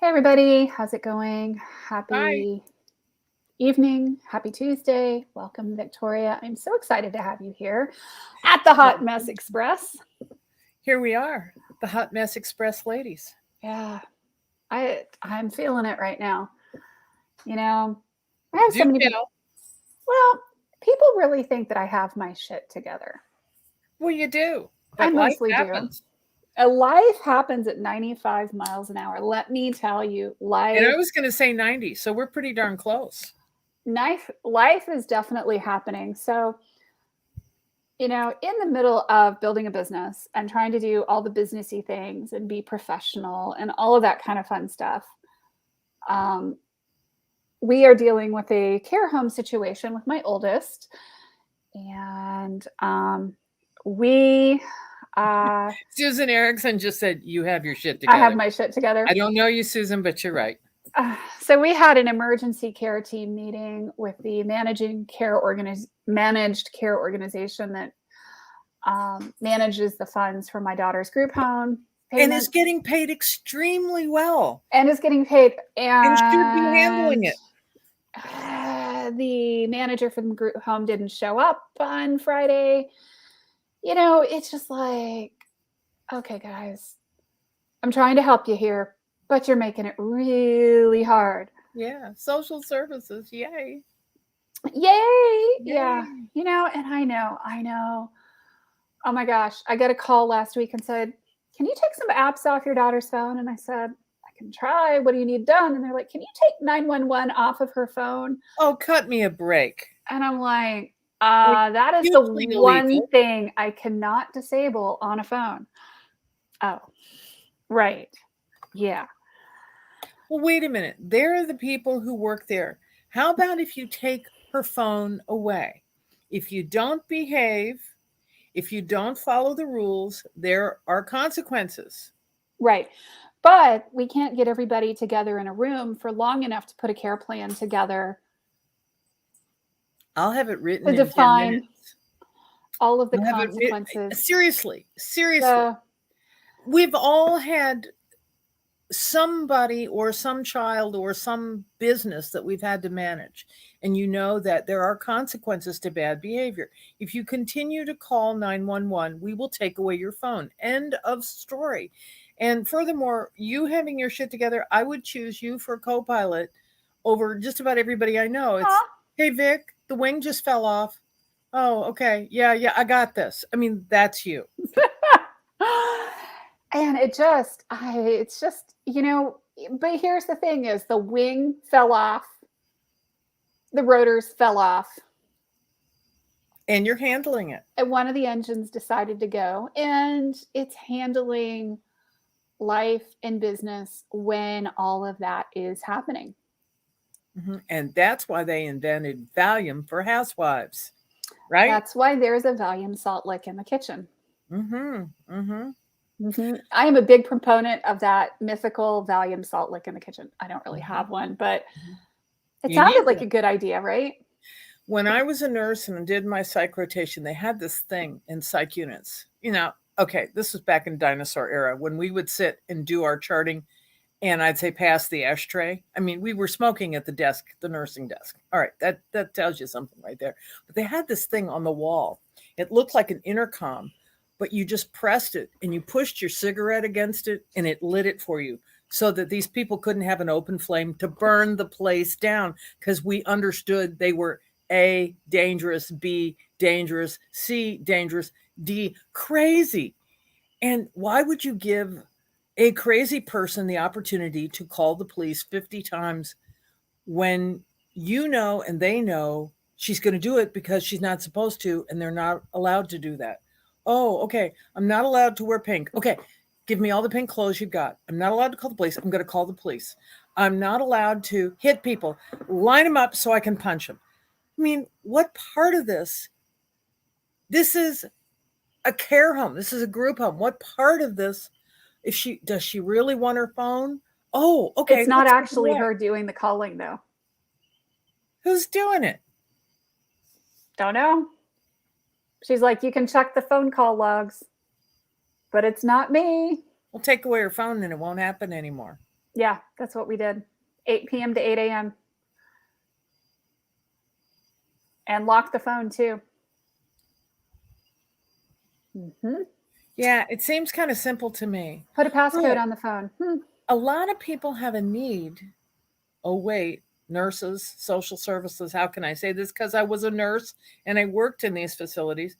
Hey everybody, how's it going? Hi, Happy evening, happy Tuesday. Welcome, Victoria. I'm so excited to have you here at the Hot Mess Express. here we are, the Hot Mess Express ladies. Yeah, I'm feeling it right now. You know, I have Do so many people. tell. Well, people really think that I have my shit together. Well, you do, I but life mostly do. happens. A life happens at 95 miles an hour. Let me tell you, And I life was going to say 90, so we're pretty darn close. life is definitely happening. So in the middle of building a business and trying to do all the businessy things and be professional and all of that kind of fun stuff, um, we are dealing with a care home situation with my oldest, and we, Susan Erickson just said, You have your shit I have together. my shit together. I don't know you, Susan, but you're right. So we had an emergency care team meeting with the managed care organization that manages the funds for my daughter's group home And is payments getting paid extremely well and is getting paid. and should be handling And it. the manager from the group home didn't show up on Friday. It's just like, okay, guys, I'm trying to help you here, but you're making it really hard. Yeah, social services, yay. Yay! Yeah, Yay. and I know. Oh my gosh, I got a call last week and said, "Can you take some apps off your daughter's phone?" And I said, "I can try. What do you need done?" And they're like, "Can you take 911 off of her phone?" Oh, cut me a break. And I'm like, Like, that is the hugely one illegal. thing I cannot disable on a phone. Oh, right. Yeah. Well, wait a minute. There are the people who work there. How about if you take her phone away? If you don't behave, if you don't follow the rules, there are consequences. Right. But we can't get everybody together in a room for long enough to put a care plan together I'll have it to written in 10 define minutes. all of the I'll have it consequences. seriously, seriously. The We've all had somebody or some child or some business that we've had to manage. And you know that there are consequences to bad behavior. If you continue to call 911, we will take away your phone. End of story. And furthermore, you having your shit together, I would choose you for a co pilot over just about everybody I know. It's, Aw. hey, Vic, the wing just fell off. Oh, okay. Yeah, yeah, I got this. I mean, that's you. And it's just, but here's the thing is the wing fell off, the rotors fell off, And you're handling it. and one of the engines decided to go, and it's handling life and business when all of that is happening. Mhm, and that's why they invented Valium for housewives, right? That's why there's a Valium salt lick in the kitchen. Mhm, mhm. I am a big proponent of that mythical Valium salt lick in the kitchen. I don't really Mhm, have one, but mhm. it You need sounded like a one. good idea, right? When I was a nurse and did my psych rotation, they had this thing in psych units. Okay, this was back in dinosaur era when we would sit and do our charting and I'd say pass the ashtray. I mean, we were smoking at the desk, the nursing desk. All right, that tells you something right there. But they had this thing on the wall. It looked like an intercom, but you just pressed it and you pushed your cigarette against it and it lit it for you so that these people couldn't have an open flame to burn the place down because we understood they were A, dangerous, B, dangerous, C, dangerous, D, crazy. And why would you give a crazy person the opportunity to call the police 50 times when you know and they know she's going to do it because she's not supposed to and they're not allowed to do that? Oh, okay. I'm not allowed to wear pink. Okay. Give me all the pink clothes you've got. I'm not allowed to call the police. I'm going to call the police. I'm not allowed to hit people. Line them up so I can punch them. I mean, what part of this? This is a care home. This is a group home. What part of this, if she does she really want her phone? Oh, It's okay, not let's take it actually away. her doing the calling, though. Who's doing it? Don't know. She's like, you can check the phone call logs, but it's not me. We'll take away her phone and it won't happen anymore. Yeah, that's what we did. 8 p.m. to 8 a.m. And lock the phone too. Mm-hmm. Yeah, it seems kind of simple to me. Put a passcode But on the phone. a lot of people have a need. Oh, wait, nurses, social services, how can I say this? Because I was a nurse and I worked in these facilities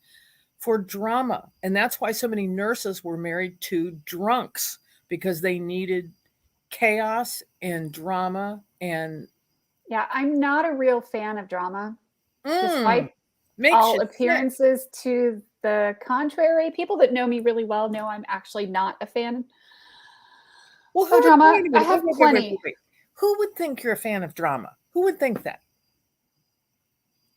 for drama. And that's why so many nurses were married to drunks because they needed chaos and drama and Yeah, I'm not a real fan of drama, mm, despite makes all you sick. appearances to the contrary. People that know me really well know I'm actually not a fan Well, of who would drama. wait a I minute? Wait, have wait, wait, wait, wait, plenty. wait. Who would think you're a fan of drama? Who would think that?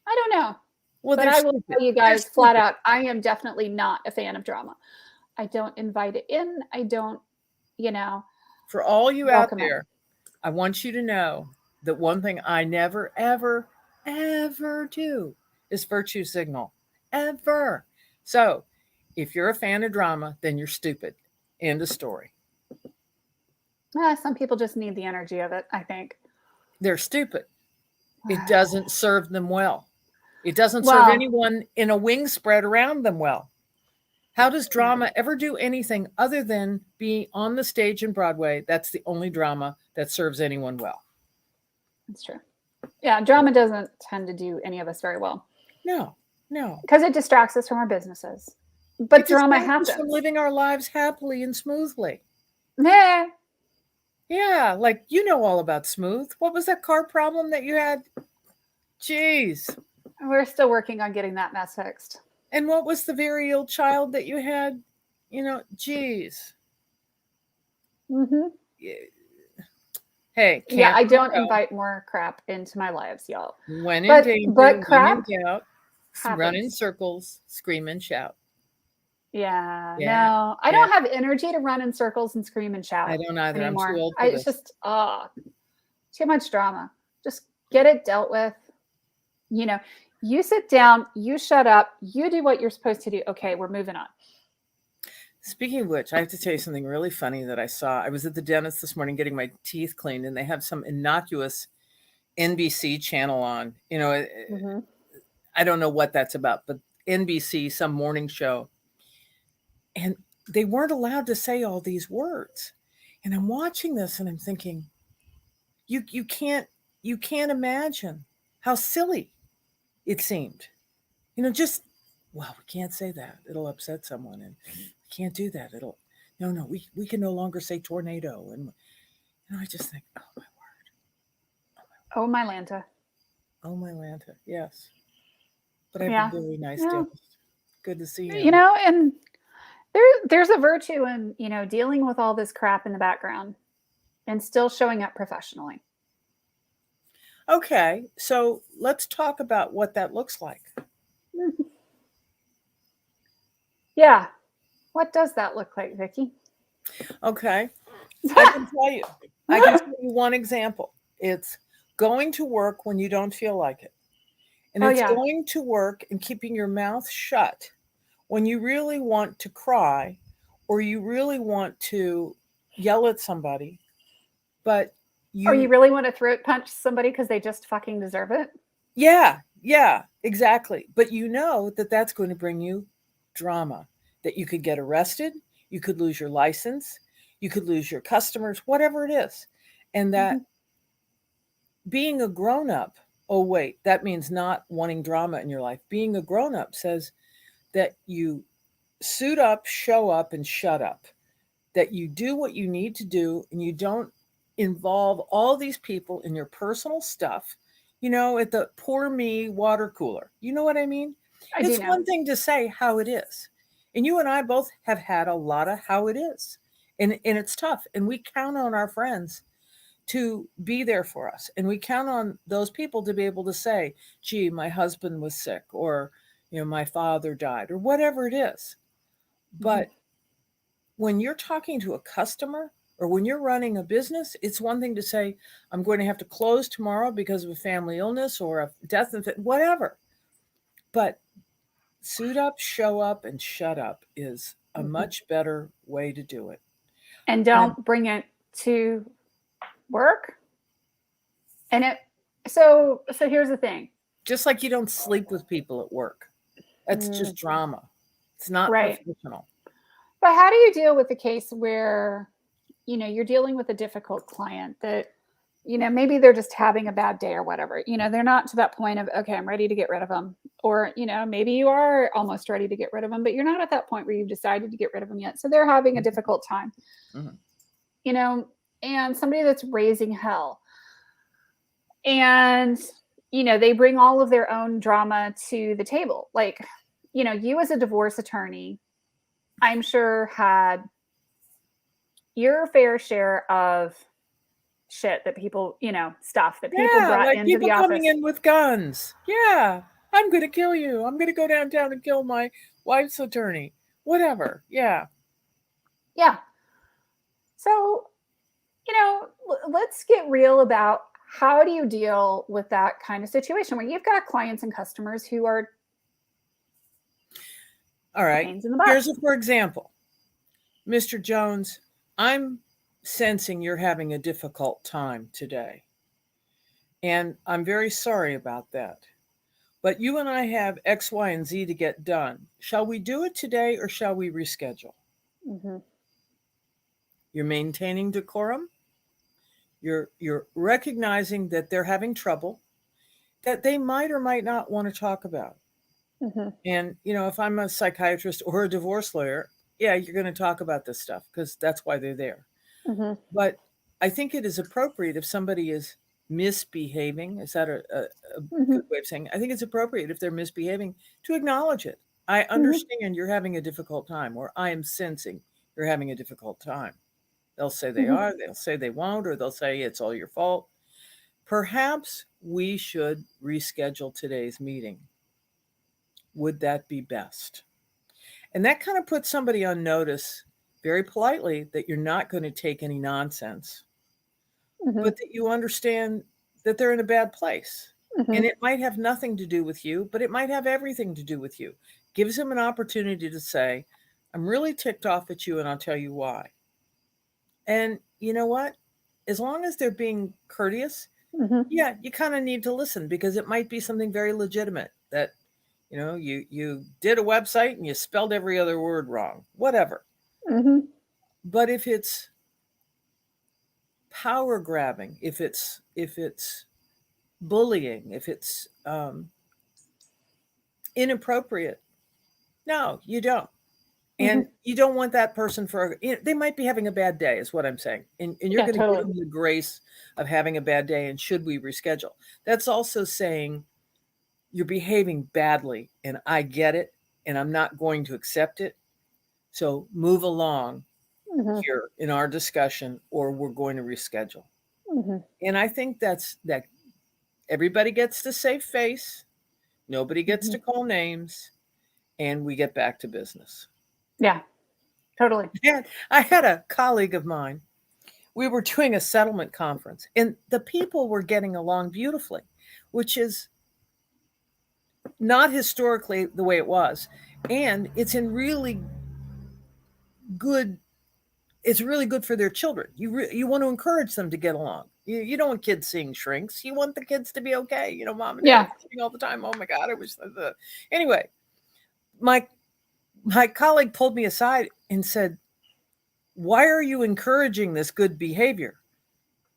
I don't know. Well, But they're I will stupid. tell you They're guys flat stupid. out, I am definitely not a fan of drama. I don't invite it in. I don't, you know, For all you out welcome it. there, I want you to know that one thing I never, ever, ever do is virtue signal. Ever. So if you're a fan of drama, then you're stupid. End of story. Some people just need the energy of it, I think. They're stupid. It doesn't serve them well. It doesn't serve Well, anyone in a wing spread around them well. How does drama ever do anything other than be on the stage in Broadway? That's the only drama that serves anyone well. that's true. Yeah, drama doesn't tend to do any of us very well No, no. because it distracts us from our businesses. But It drama distracts us from happens. living our lives happily and smoothly. Yeah, Yeah, like you know all about smooth. What was that car problem that you had? Jeez. we're still working on getting that mess fixed. And what was the very ill child that you had? You know, jeez. Mm-hmm. Hey, Yeah, can't I you don't tell? invite more crap into my lives, y'all. When in danger, But when in crap doubt, run in happens. circles, scream and shout. Yeah, Yeah, no, I yeah. don't have energy to run in circles and scream and I shout don't either. I'm too anymore. old for It's this. just too much drama. Just get it dealt with. You know, you sit down, you shut up, you do what you're supposed to do. Okay, we're moving on. Speaking of which, I have to tell you something really funny that I saw. I was at the dentist this morning getting my teeth cleaned, and they have some innocuous NBC channel on. You know, Mm-hmm. I don't know what that's about, but NBC, some morning show, and they weren't allowed to say all these words. And I'm watching this, and I'm thinking, you can't imagine how silly it seemed. You know, just well, we can't say that; it'll upset someone, and we can't do that. It'll no, we can no longer say tornado, and I just think, Oh my Lanta. oh my Lanta, yes. But I have a Yeah. very nice Yeah. dentist. Good to see You him. know, and there's a virtue in, dealing with all this crap in the background and still showing up professionally. Okay, so let's talk about what that looks like. Yeah. What does that look like, Vicky? Okay, I can tell you. I can tell you one example. It's going to work when you don't feel like it. And Oh it's yeah. going to work and keeping your mouth shut when you really want to cry or you really want to yell at somebody, but Or you you, really want to throat punch somebody because they just fucking deserve it? yeah, exactly. But you know that that's going to bring you drama, that you could get arrested, you could lose your license, you could lose your customers, whatever it is. And that Mhm. being a grown up, oh, wait, that means not wanting drama in your life. Being a grown up says that you suit up, show up, and shut up. That you do what you need to do and you don't involve all these people in your personal stuff, you know, at the poor me water cooler. You know what I mean? I do It's know. one thing to say how it is. And you and I both have had a lot of how it is. And it's tough. And we count on our friends to be there for us. And we count on those people to be able to say, gee, my husband was sick, or, you know, my father died, or whatever it is. Mhm. But when you're talking to a customer or when you're running a business, it's one thing to say, I'm going to have to close tomorrow because of a family illness or a death, whatever. But suit up, show up, and shut up is a Mhm. much better way to do it. And Um, don't bring it to work. And so here's the thing. Just like you don't sleep with people at work. That's just drama. It's not Right. professional. But how do you deal with the case where, you're dealing with a difficult client that, maybe they're just having a bad day or whatever. They're not to that point of, okay, I'm ready to get rid of them. Or, maybe you are almost ready to get rid of them, but you're not at that point where you've decided to get rid of them yet. So they're having a difficult time, and somebody that's raising hell. And, they bring all of their own drama to the table. Like, you as a divorce attorney, I'm sure had your fair share of shit that people, stuff that people brought like into people the coming office. in with guns. Yeah, I'm going to kill you. I'm going to go downtown and kill my wife's attorney. Whatever. Yeah. Yeah. So, let's get real about how do you deal with that kind of situation where you've got clients and customers who are all right. pains in the butt. Here's a for example. Mr. Jones, I'm sensing you're having a difficult time today. And I'm very sorry about that. But you and I have X, Y, and Z to get done. Shall we do it today or shall we reschedule? Mm-hmm. You're maintaining decorum. You're recognizing that they're having trouble that they might or might not want to talk about. Mm-hmm. And, if I'm a psychiatrist or a divorce lawyer, yeah, you're going to talk about this stuff because that's why they're there. Mm-hmm. But I think it is appropriate if somebody is misbehaving. Is that a good way of saying? I think it's appropriate if they're misbehaving to acknowledge it. I understand you're having a difficult time, or I am sensing you're having a difficult time. They'll say they are, they'll say they won't, or they'll say it's all your fault. Perhaps we should reschedule today's meeting. Would that be best? And that kind of puts somebody on notice very politely that you're not going to take any nonsense, but that you understand that they're in a bad place. And it might have nothing to do with you, but it might have everything to do with you. Gives them an opportunity to say, I'm really ticked off at you and I'll tell you why. And you know what? As long as they're being courteous, yeah, you kind of need to listen because it might be something very legitimate that, you did a website and you spelled every other word wrong, whatever. But if it's power grabbing, if it's bullying, if it's inappropriate, no, you don't. And you don't want that person they might be having a bad day is what I'm saying. And you're going to give them the grace of having a bad day. And should we reschedule? That's also saying you're behaving badly and I get it and I'm not going to accept it. So move along here in our discussion or we're going to reschedule. And I think that everybody gets to save face. Nobody gets to call names and we get back to business. Yeah, totally. I had a colleague of mine. We were doing a settlement conference and the people were getting along beautifully, which is not historically the way it was. And it's really good for their children. You want to encourage them to get along. You don't want kids seeing shrinks. You want the kids to be okay. Mom and dad are all the time. Oh my God, I wish that. Anyway, my colleague pulled me aside and said, why are you encouraging this good behavior?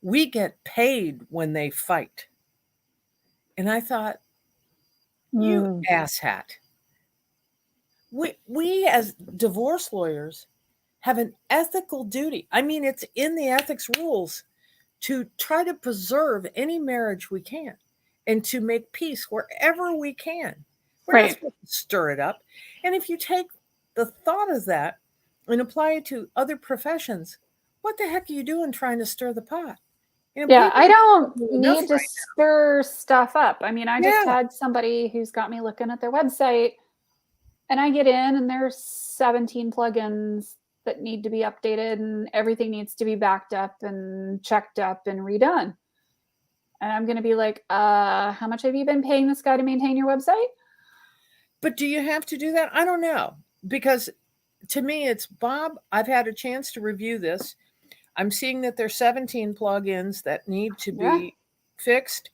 We get paid when they fight. And I thought, you asshat. We as divorce lawyers have an ethical duty. I mean, it's in the ethics rules to try to preserve any marriage we can and to make peace wherever we can. We're not supposed to stir it up. And if you take the thought of that and apply it to other professions, what the heck are you doing trying to stir the pot? I don't need to stir stuff up. I mean, I just had somebody who's got me looking at their website and I get in and there's 17 plugins that need to be updated and everything needs to be backed up and checked up and redone. And I'm going to be like, how much have you been paying this guy to maintain your website? But do you have to do that? I don't know. Because to me, it's Bob, I've had a chance to review this. I'm seeing that there's 17 plugins that need to Yeah. be fixed.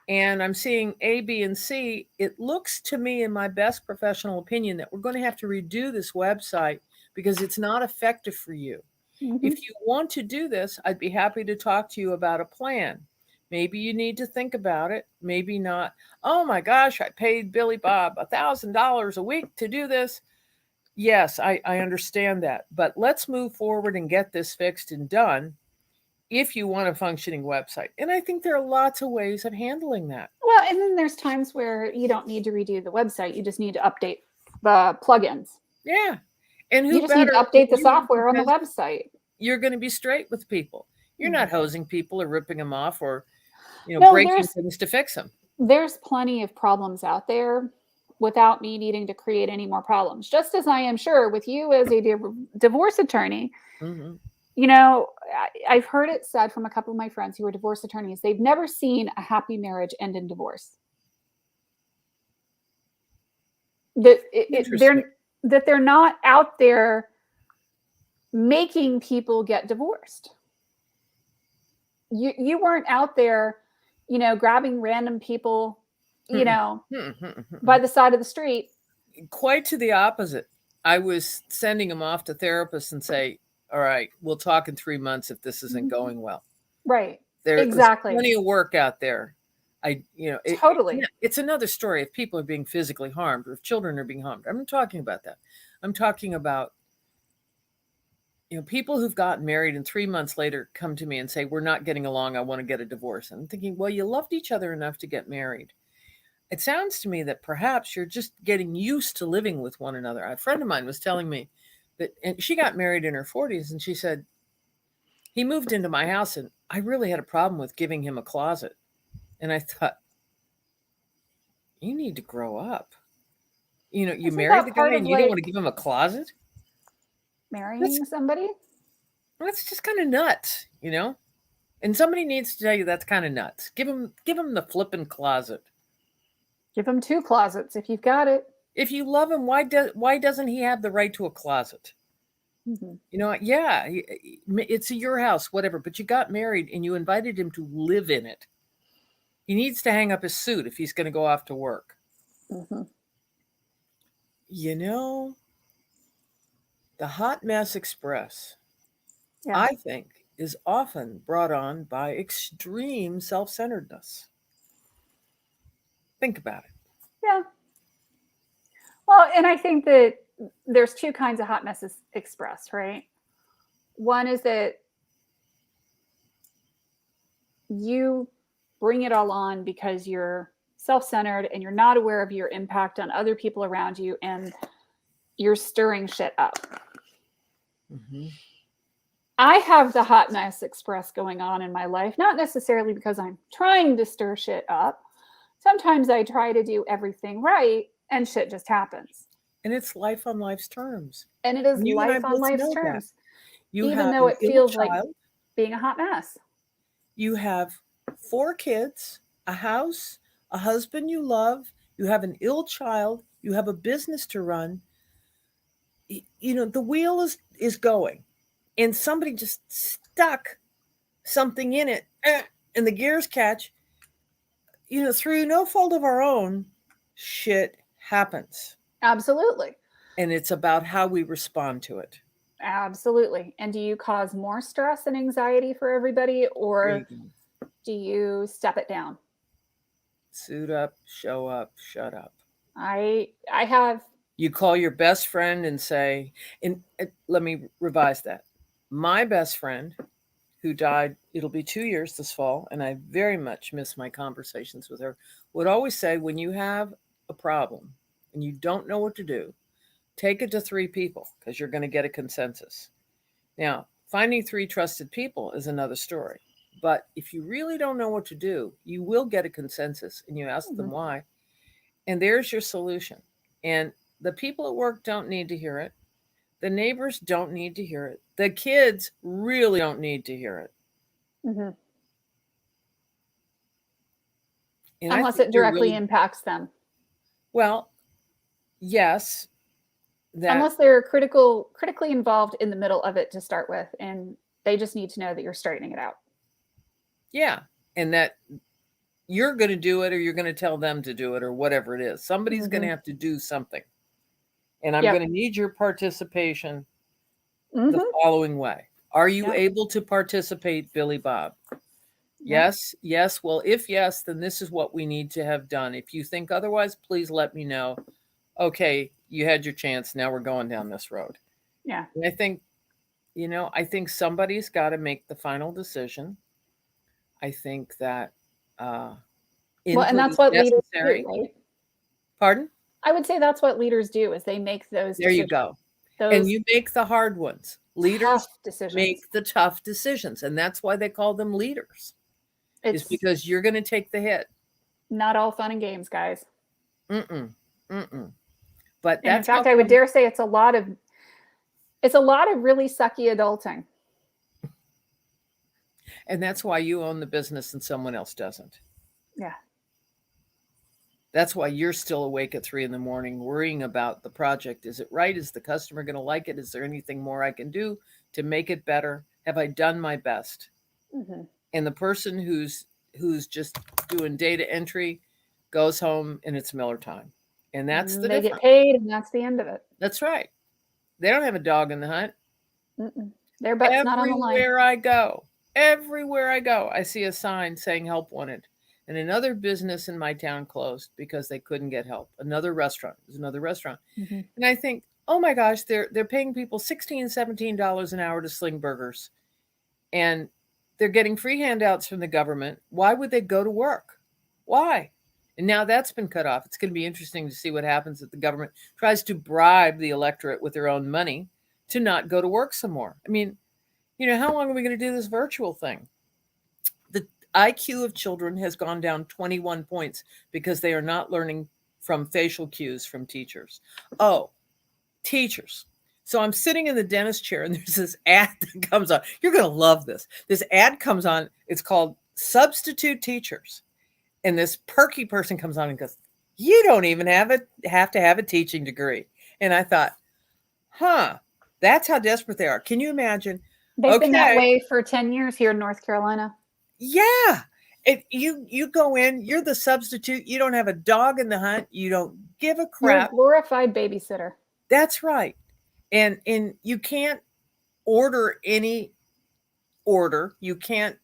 And I'm seeing A, B, and C. It looks to me, in my best professional opinion, that we're going to have to redo this website because it's not effective for you. Hmm. If you want to do this, I'd be happy to talk to you about a plan. Maybe you need to think about it. Maybe not. Oh my gosh, I paid Billy Bob $1,000 a week to do this. Yes, I understand that. But let's move forward and get this fixed and done if you want a functioning website. And I think there are lots of ways of handling that. Well, and then there's times where you don't need to redo the website. You just need to update the plugins. Yeah. And You who just need better to than update the you, software on the because website. you're going to be straight with people. You're not Mhm. hosing people or ripping them off or, No, breaking things to fix them. there's plenty of problems out there without me needing to create any more problems. Just as I am sure with you as a divorce attorney, Hmm. I've heard it said from a couple of my friends who are divorce attorneys, they've never seen a happy marriage end in divorce. That Interesting. they're not out there making people get divorced. You weren't out there, grabbing random people, by the side of the street. Quite to the opposite. I was sending them off to therapists and say, all right, we'll talk in 3 months if this isn't going well. Right. There's Exactly. plenty of work out there. Totally. It's another story if people are being physically harmed or if children are being harmed. I'm not talking about that. I'm talking about, people who've gotten married and 3 months later come to me and say, we're not getting along. I want to get a divorce. And I'm thinking, well, you loved each other enough to get married. It sounds to me that perhaps you're just getting used to living with one another. A friend of mine was telling me that, and she got married in her 40s, and she said, he moved into my house and I really had a problem with giving him a closet. And I thought, you need to grow up. You Isn't marry that the guy part of and you don't want like to give him a closet? That's marrying somebody? that's just kind of nuts. And somebody needs to tell you that's kind of nuts. Give him the flippin' closet. Give him two closets if you've got it. If you love him, why doesn't he have the right to a closet? Mm-hmm. Yeah, it's your house, whatever, but you got married and you invited him to live in it. He needs to hang up his suit if he's going to go off to work. Mm-hmm. The Hot Mess Express, Yeah. I think, is often brought on by extreme self-centeredness. Think about it. Yeah. Well, and I think that there's two kinds of hot messes expressed, right? One is that you bring it all on because you're self-centered and you're not aware of your impact on other people around you, and you're stirring shit up. Mm-hmm. I have the hot mess express going on in my life, not necessarily because I'm trying to stir shit up. Sometimes I try to do everything right and shit just happens. And it's life on life's terms. And it is You and I life on both life's know that. terms, You even have though an it ill feels like child. being a hot mess. You have 4 kids, a house, a husband you love. You have an ill child. You have a business to run. The wheel is going, and somebody just stuck something in it, and the gears catch. Through no fault of our own, shit happens. Absolutely. And it's about how we respond to it. Absolutely. And do you cause more stress and anxiety for everybody, or do you step it down? Suit up, show up, shut up. I have. You call your best friend and say, and let me revise that. My best friend, who died, it'll be 2 years this fall, and I very much miss my conversations with her, would always say, when you have a problem and you don't know what to do, take it to 3 people because you're going to get a consensus. Now, finding 3 trusted people is another story. But if you really don't know what to do, you will get a consensus and you ask them why. And there's your solution. And the people at work don't need to hear it. The neighbors don't need to hear it. The kids really don't need to hear it. Mm-hmm. And Unless it directly impacts them. Well, yes. Unless they're critically involved in the middle of it to start with, and They just need to know that you're straightening it out. Yeah. And that you're going to do it, or you're going to tell them to do it, or whatever it is. Somebody's going to have to do something. And I'm going to need your participation the following way. Are you able to participate, Billy Bob? Yes. Yes. Well, if yes, then this is what we need to have done. If you think otherwise, please let me know. Okay, you had your chance. Now we're going down this road. Yeah. And I think, I think somebody's got to make the final decision. I think that and that's what leaders do, right? Pardon? I would say that's what leaders do, is they make those decisions. There you go. And you make the hard ones. Leaders make the tough decisions. And that's why they call them leaders. It's because you're going to take the hit. Not all fun and games, guys. But that's, in fact, I would dare say it's a lot of really sucky adulting. And that's why you own the business and someone else doesn't. Yeah. That's why you're still awake at 3 a.m. worrying about the project. Is it right? Is the customer going to like it? Is there anything more I can do to make it better? Have I done my best? And the person who's just doing data entry goes home and it's Miller time. And that's the difference. They get paid, and that's the end of it. That's right. They don't have a dog in the hunt. Their butt's not on the line. Everywhere I go, I see a sign saying help wanted. And another business in my town closed because they couldn't get help. Another restaurant. There's another restaurant. And I think, oh my gosh, they're paying people $16, $17 an hour to sling burgers. And they're getting free handouts from the government. Why would they go to work? Why? And now that's been cut off. It's going to be interesting to see what happens if the government tries to bribe the electorate with their own money to not go to work some more. I mean, how long are we going to do this virtual thing? The IQ of children has gone down 21 points because they are not learning from facial cues from teachers. Oh, teachers. So I'm sitting in the dentist chair and there's this ad that comes on. You're going to love this. This ad comes on. It's called Substitute Teachers. And this perky person comes on and goes, you don't even have to have a teaching degree. And I thought, that's how desperate they are. Can you imagine? They've been that way for 10 years here in North Carolina. Yeah. You go in, you're the substitute. You don't have a dog in the hunt. You don't give a crap. You're a glorified babysitter. That's right. And you can't order any order. You can't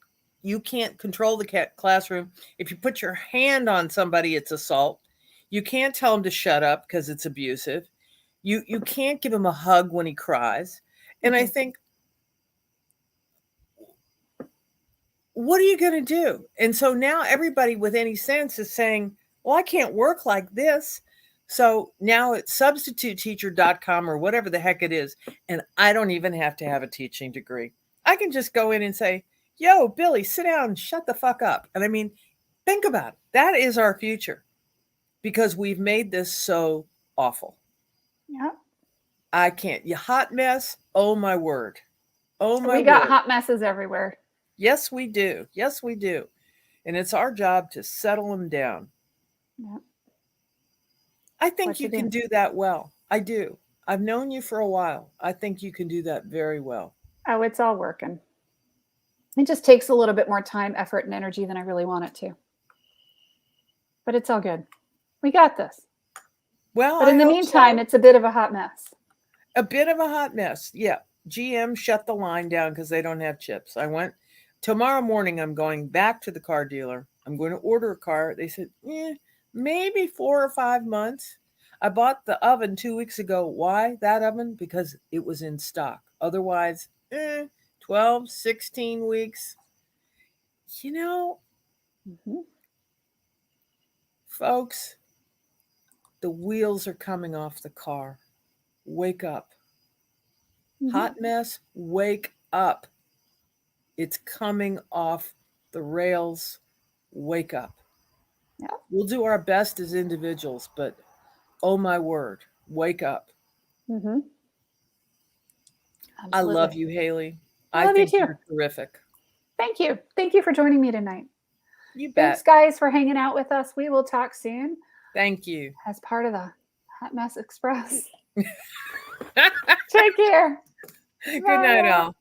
control the classroom. If you put your hand on somebody, it's assault. You can't tell them to shut up because it's abusive. You can't give him a hug when he cries. And I think, what are you going to do? And so now everybody with any sense is saying, well, I can't work like this. So now it's substituteteacher.com or whatever the heck it is. And I don't even have to have a teaching degree. I can just go in and say, yo, Billy, sit down and shut the fuck up. And I mean, think about it. That is our future because we've made this so awful. Yeah. I can't. You hot mess. Oh, my word. Oh, my word. We got hot messes everywhere. Yes, we do. Yes, we do. And it's our job to settle them down. Yeah. I think you can do that well. I do. I've known you for a while. I think you can do that very well. Oh, it's all working. It just takes a little bit more time, effort, and energy than I really want it to. But it's all good. We got this. Well, but in the meantime, it's a bit of a hot mess. A bit of a hot mess. Yeah. GM shut the line down because they don't have chips. Tomorrow morning, I'm going back to the car dealer. I'm going to order a car. They said, maybe 4 or 5 months. I bought the oven 2 weeks ago. Why that oven? Because it was in stock. Otherwise, 12, 16 weeks. Folks, the wheels are coming off the car. Wake up. Hot mess, wake up. It's coming off the rails. Wake up. Yeah. We'll do our best as individuals, but oh my word, wake up. I love you, Haley. I think you're terrific. Thank you. Thank you for joining me tonight. You bet. Thanks, guys, for hanging out with us. We will talk soon. Thank you. As part of the Hot Mess Express. Take care. Good night, all.